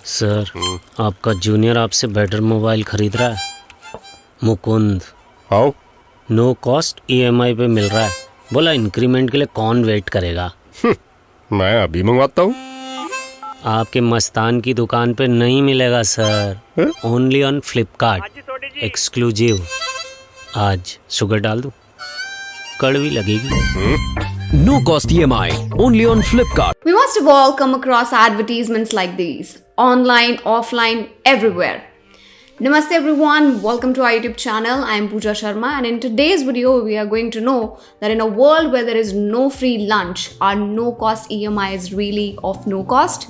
Sir, आपका junior आपसे better mobile खरीद रहा है। Mukund, how? No cost EMI पे मिल रहा है। बोला इंक्रीमेंट के लिए कौन वेट करेगा। मैं अभी मंगवाता हूँ। आपके मस्तान की दुकान पे नहीं मिलेगा sir, only on Flipkart exclusive. आज शुगर डाल दूँ, कड़वी लगेगी। No-Cost EMI, only on Flipkart. We must have all come across advertisements like these, online, offline, everywhere. Namaste everyone, welcome to our YouTube channel. I am Pooja Sharma, and in today's video we are going to know that in a world where there is no free lunch, are no-cost EMIs really of no cost?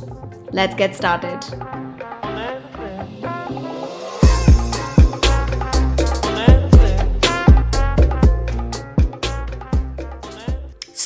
Let's get started.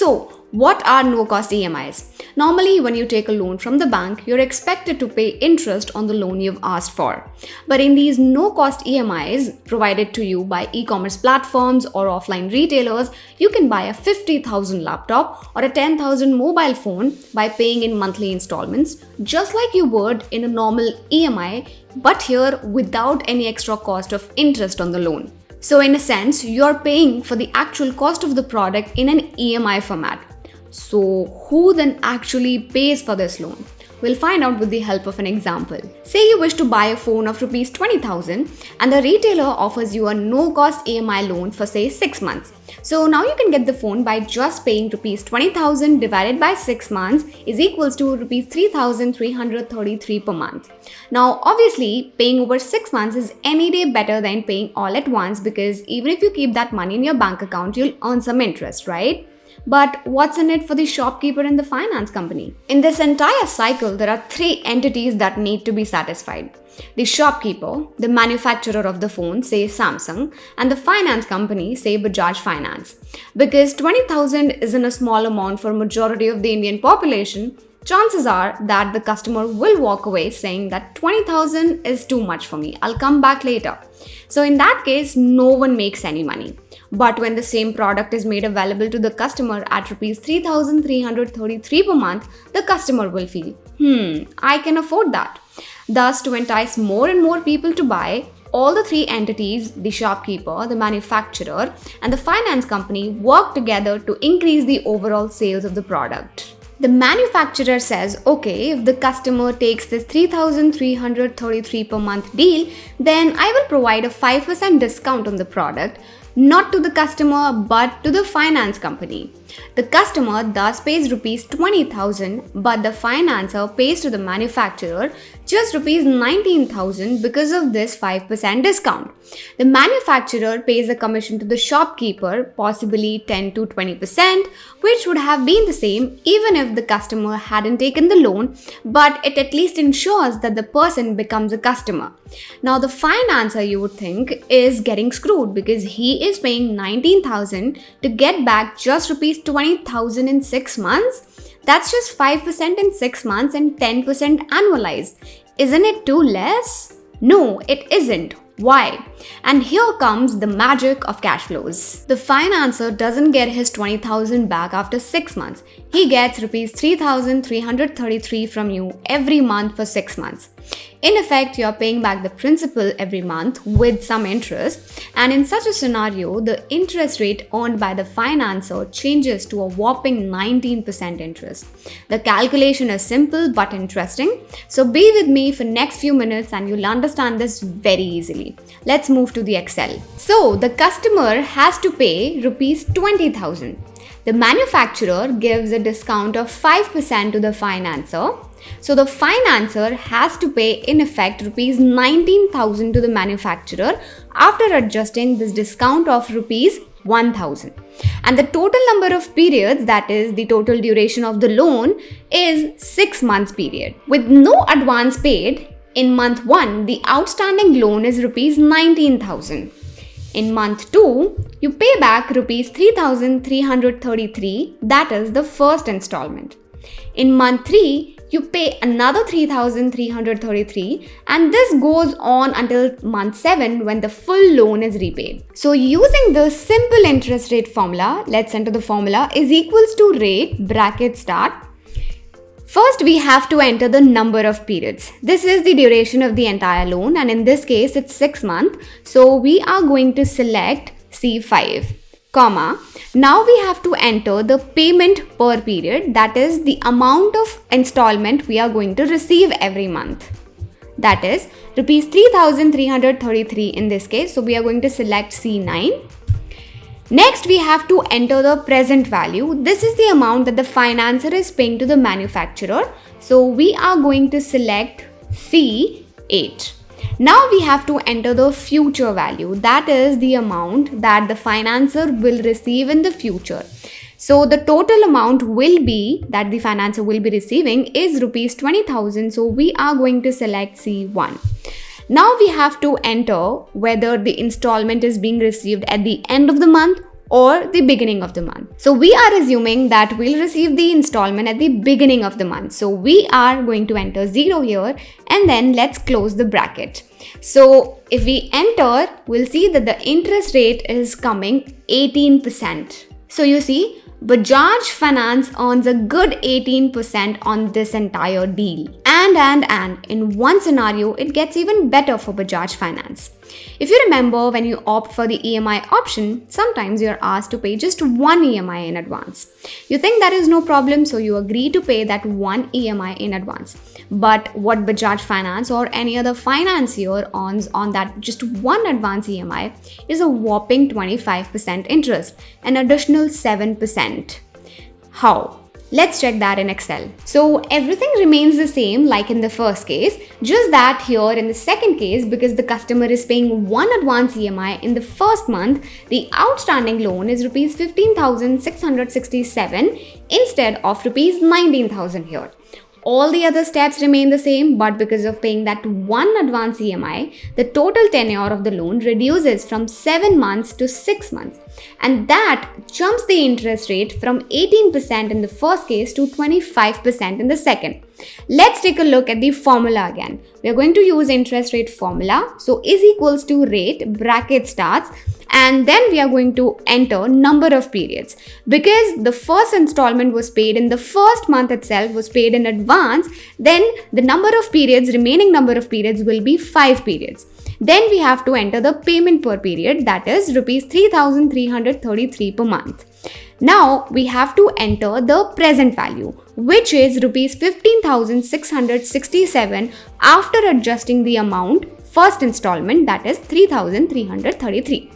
So, what are no-cost EMIs? Normally, when you take a loan from the bank, you're expected to pay interest on the loan you've asked for. But in these no-cost EMIs provided to you by e-commerce platforms or offline retailers, you can buy a 50,000 laptop or a 10,000 mobile phone by paying in monthly installments, just like you would in a normal EMI, but here without any extra cost of interest on the loan. So in a sense, you're paying for the actual cost of the product in an EMI format. So who then actually pays for this loan? We'll find out with the help of an example. Say you wish to buy a phone of rupees 20,000 and the retailer offers you a no-cost EMI loan for say 6 months. So now you can get the phone by just paying rupees 20,000 divided by 6 months is equals to rupees 3,333 per month. Now obviously paying over 6 months is any day better than paying all at once, because even if you keep that money in your bank account, you'll earn some interest, right? But what's in it for the shopkeeper and the finance company? In this entire cycle, there are 3 entities that need to be satisfied. The shopkeeper, the manufacturer of the phone, say Samsung, and the finance company, say Bajaj Finance. Because 20,000 isn't a small amount for majority of the Indian population, chances are that the customer will walk away saying that 20,000 is too much for me, I'll come back later. So in that case, no one makes any money. But when the same product is made available to the customer at rupees 3,333 per month, the customer will feel, I can afford that. Thus, to entice more and more people to buy, all the 3 entities, the shopkeeper, the manufacturer, and the finance company work together to increase the overall sales of the product. The manufacturer says, okay, if the customer takes this 3,333 per month deal, then I will provide a 5% discount on the product, not to the customer but to the finance company. The customer thus pays rupees 20,000, but the financer pays to the manufacturer just rupees 19,000 because of this 5% discount. The manufacturer pays a commission to the shopkeeper, possibly 10 to 20%, which would have been the same even if the customer hadn't taken the loan, but it at least ensures that the person becomes a customer. Now the financer, you would think, is getting screwed because he is paying 19,000 to get back just rupees 20,000 in 6 months. That's just 5% in 6 months and 10% annualized. Isn't it too less? No, it isn't. Why? And here comes the magic of cash flows. The financer doesn't get his 20,000 back after 6 months. He gets rupees 3,333 from you every month for 6 months. In effect, you are paying back the principal every month with some interest, and in such a scenario, the interest rate earned by the financer changes to a whopping 19% interest. The calculation is simple but interesting, so be with me for next few minutes and you'll understand this very easily. Let's move to the Excel. So, the customer has to pay rupees 20,000. The manufacturer gives a discount of 5% to the financer. So the financer has to pay in effect rupees 19,000 to the manufacturer after adjusting this discount of rupees 1,000. And the total number of periods, that is the total duration of the loan, is 6 months period. With no advance paid, in month 1, the outstanding loan is rupees 19,000. In month 2, you pay back rupees 3,333, that is the first installment. In month 3, you pay another 3,333, and this goes on until month 7 when the full loan is repaid. So using the simple interest rate formula, let's enter the formula, is equals to rate bracket start First, we have to enter the number of periods. This is the duration of the entire loan, and in this case, it's 6 months. So we are going to select C5, comma. Now we have to enter the payment per period, that is the amount of installment we are going to receive every month. That is rupees 3,333 in this case. So we are going to select C9. Next, we have to enter the present value. This is the amount that the financer is paying to the manufacturer. So we are going to select C8. Now we have to enter the future value. That is the amount that the financer will receive in the future. So the total amount will be that the financer will be receiving is rupees 20,000. So we are going to select C1. Now we have to enter whether the installment is being received at the end of the month or the beginning of the month. So we are assuming that we'll receive the installment at the beginning of the month. So we are going to enter 0 here, and then let's close the bracket. So if we enter, we'll see that the interest rate is coming 18%. So you see, Bajaj Finance earns a good 18% on this entire deal. And in one scenario, it gets even better for Bajaj Finance. If you remember, when you opt for the EMI option, sometimes you're asked to pay just one EMI in advance. You think that is no problem, so you agree to pay that one EMI in advance. But what Bajaj Finance or any other financier earns on that just one advance EMI is a whopping 25% interest, an additional 7%. How? Let's check that in Excel. So everything remains the same like in the first case, just that here in the second case, because the customer is paying one advance EMI in the first month, the outstanding loan is rupees 15,667 instead of rupees 19,000 here. All the other steps remain the same, but because of paying that one advance EMI, the total tenure of the loan reduces from 7 months to 6 months. And that jumps the interest rate from 18% in the first case to 25% in the second. Let's take a look at the formula again. We are going to use interest rate formula. So is equals to rate, bracket starts, and then we are going to enter number of periods. Because the first installment was paid in the first month itself, was paid in advance, then the remaining number of periods will be 5 periods. Then we have to enter the payment per period, that is rupees 3,333 per month. Now we have to enter the present value, which is rupees 15,667 after adjusting the amount first installment, that is 3,333.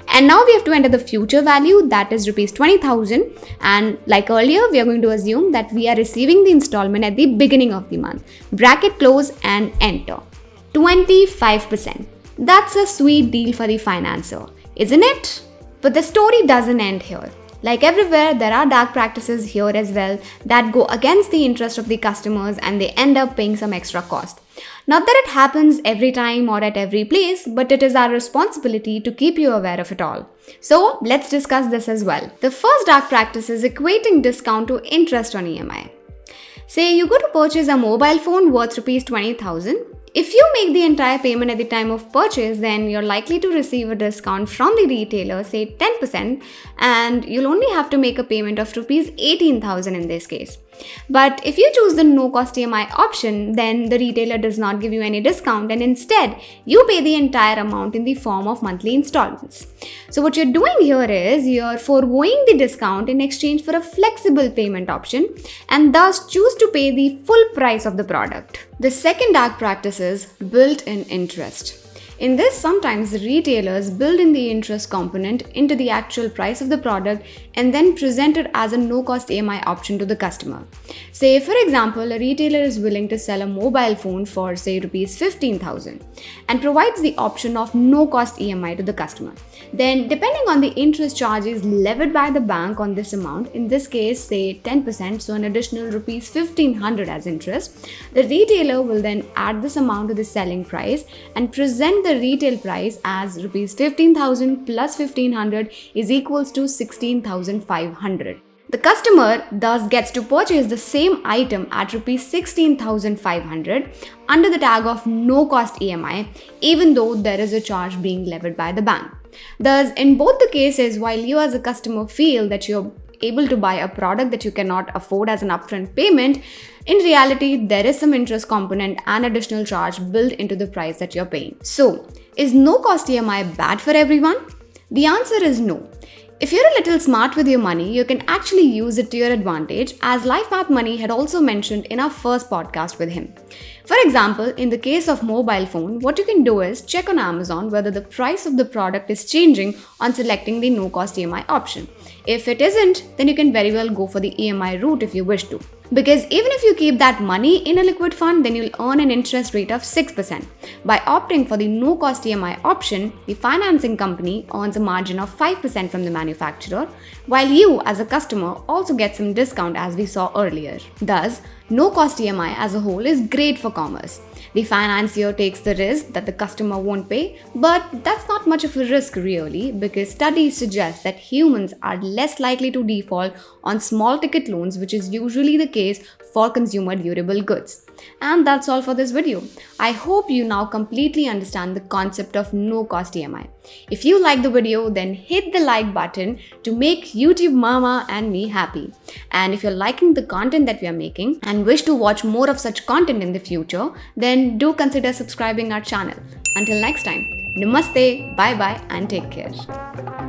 And now we have to enter the future value, that is rupees 20,000, and like earlier we are going to assume that we are receiving the installment at the beginning of the month. Bracket close and enter. 25%. That's a sweet deal for the financer, isn't it? But the story doesn't end here. Like everywhere, there are dark practices here as well that go against the interest of the customers and they end up paying some extra cost. Not that it happens every time or at every place, but it is our responsibility to keep you aware of it all. So let's discuss this as well. The first dark practice is equating discount to interest on EMI. Say you go to purchase a mobile phone worth rupees 20,000. If you make the entire payment at the time of purchase, then you're likely to receive a discount from the retailer, say 10%, and you'll only have to make a payment of rupees 18,000 in this case. But if you choose the no-cost EMI option, then the retailer does not give you any discount and instead you pay the entire amount in the form of monthly installments. So what you're doing here is you're foregoing the discount in exchange for a flexible payment option and thus choose to pay the full price of the product. The second dark practice is built-in interest. In this, sometimes the retailers build in the interest component into the actual price of the product and then present it as a no-cost EMI option to the customer. Say, for example, a retailer is willing to sell a mobile phone for, say, rupees 15,000 and provides the option of no-cost EMI to the customer. Then, depending on the interest charges levied by the bank on this amount, in this case, say 10%, so an additional rupees 1,500 as interest, the retailer will then add this amount to the selling price and present the retail price as rupees 15,000 plus 1,500 is equals to 16,500. The customer thus gets to purchase the same item at rupees 16,500 under the tag of no cost EMI, even though there is a charge being levied by the bank. Thus, in both the cases, while you as a customer feel that you're able to buy a product that you cannot afford as an upfront payment, in reality, there is some interest component and additional charge built into the price that you're paying. So, is no-cost EMI bad for everyone? The answer is no. If you're a little smart with your money, you can actually use it to your advantage, as Life Path Money had also mentioned in our first podcast with him. For example, in the case of mobile phone, what you can do is check on Amazon whether the price of the product is changing on selecting the no-cost EMI option. If it isn't, then you can very well go for the EMI route if you wish to. Because even if you keep that money in a liquid fund, then you'll earn an interest rate of 6%. By opting for the no-cost EMI option, the financing company earns a margin of 5% from the manufacturer, while you as a customer also get some discount as we saw earlier. Thus, no-cost EMI as a whole is great for commerce. The financier takes the risk that the customer won't pay, but that's not much of a risk really, because studies suggest that humans are less likely to default on small ticket loans, which is usually the case for consumer durable goods. And that's all for this video. I hope you now completely understand the concept of no-cost EMI. If you like the video, then hit the like button to make YouTube mama and me happy. And if you're liking the content that we are making and wish to watch more of such content in the future, then do consider subscribing our channel. Until next time, namaste, bye bye and take care.